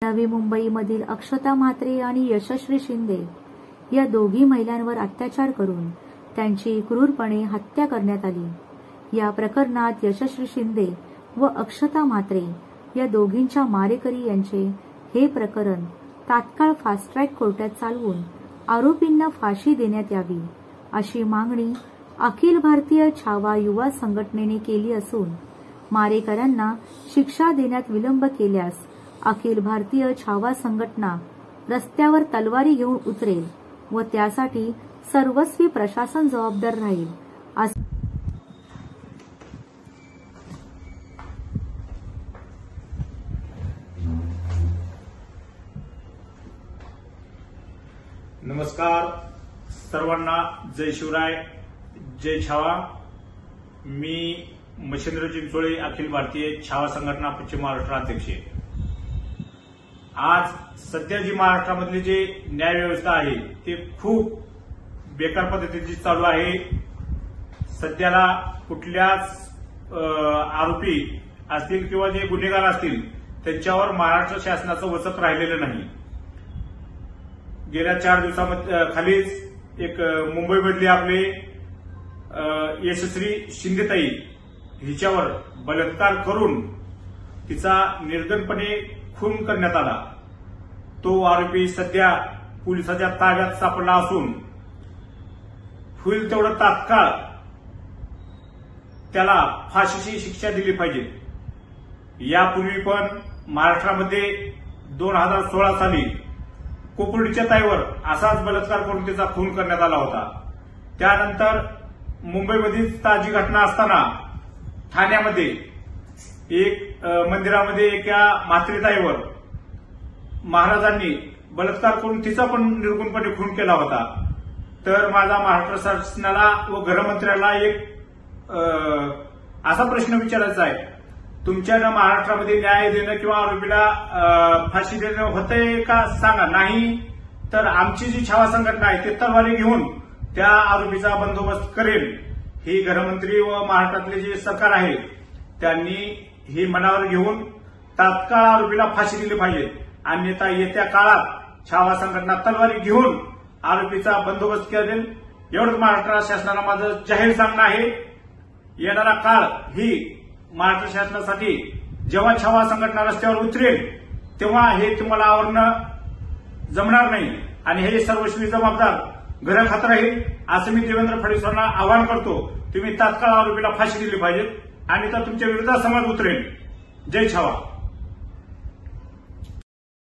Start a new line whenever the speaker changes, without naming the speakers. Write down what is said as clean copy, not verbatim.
नवी मुंबईमधील अक्षता म्हात्रे आणि यशश्री शिंदे या दोघी महिलांवर अत्याचार करून त्यांची क्रूरपणे हत्या करण्यात आली। या प्रकरणात यशश्री शिंदे व अक्षता म्हात्रे या दोघींच्या मारेकरी यांचे हे प्रकरण तात्काळ फास्ट ट्रॅक कोर्टात चालवून आरोपींना फाशी देण्यात यावी अशी मागणी अखिल भारतीय छावा युवा संघटनेने केली असून मारेकऱ्यांना शिक्षा देण्यात विलंब केल्यास अखिल भारतीय छावा संघटना रस्त्यावर तलवारी घेऊन उतरेल व त्यासाठी सर्वस्वी प्रशासन जबाबदार राहील।
नमस्कार सर्वांना, जय शिवराय, जय छावा। मी मच्छिंद्र चिंचोळे, अखिल भारतीय छावा संघटना पश्चिम महाराष्ट्र अध्यक्ष। आज सध्या जी महाराष्ट्रामधली जी न्याय व्यवस्था आहे ती खूप बेकार पद्धतीची चालू आहे। सध्याला कुठल्याच आरोपी असतील किंवा जे गुन्हेगार असतील त्यांच्यावर महाराष्ट्र शासनाचं वचक राहिलेलं नाही। गेल्या 4 दिवसामध्ये खालीच एक मुंबईमधली आपले यशश्री शिंदेताई हिच्यावर बलात्कार करून तिचा निर्दयपणे खून करण्यात आला। तो आरोपी सध्या पोलिसांच्या ताब्यात सापडला असून होईल तेवढं तात्काळ त्याला फाशीची शिक्षा दिली पाहिजे। यापूर्वी पण महाराष्ट्रामध्ये 2016 साली कोकुर्डीच्या ताईवर असाच बलात्कार करून तिचा खून करण्यात आला होता। त्यानंतर मुंबईमधील ताजी घटना असताना ठाण्यामध्ये एक मंदिरामध्ये एका म्हात्रेताईवर महाराजांनी बलात्कार करून तिचा पण निर्गुणपणे खून केला होता। तर माझा महाराष्ट्र शासनाला व गृहमंत्र्याला एक असा प्रश्न विचारायचा आहे, तुमच्यानं महाराष्ट्रामध्ये न्याय देणं किंवा आरोपीला फाशी देणं होतंय का सांगा। नाही तर आमची जी छावा संघटना आहे ते तलवारी घेऊन त्या आरोपीचा बंदोबस्त करेल। ही गृहमंत्री व महाराष्ट्रातले जे सरकार आहे त्यांनी ही मनावर घेऊन तात्काळ आरोपीला फाशी दिली पाहिजे, अन्यथा येत्या काळात छावा संघटना तलवारी घेऊन आरोपीचा बंदोबस्त करेल। एवढंच महाराष्ट्र शासनाला माझं जाहीर सांगणं आहे। येणारा काळ ही महाराष्ट्र शासनासाठी जेव्हा छावा संघटना रस्त्यावर उतरेल तेव्हा हे तुम्हाला आवरणं जमणार नाही आणि हे सर्वस्वी जबाबदार घर खात राहील असं मी देवेंद्र फडणवीसांना आवाहन करतो। तुम्ही तात्काळ आरोपीला फाशी दिली पाहिजे आणि तर तुमच्या विरोधात समाज उतरेल। जय छावा।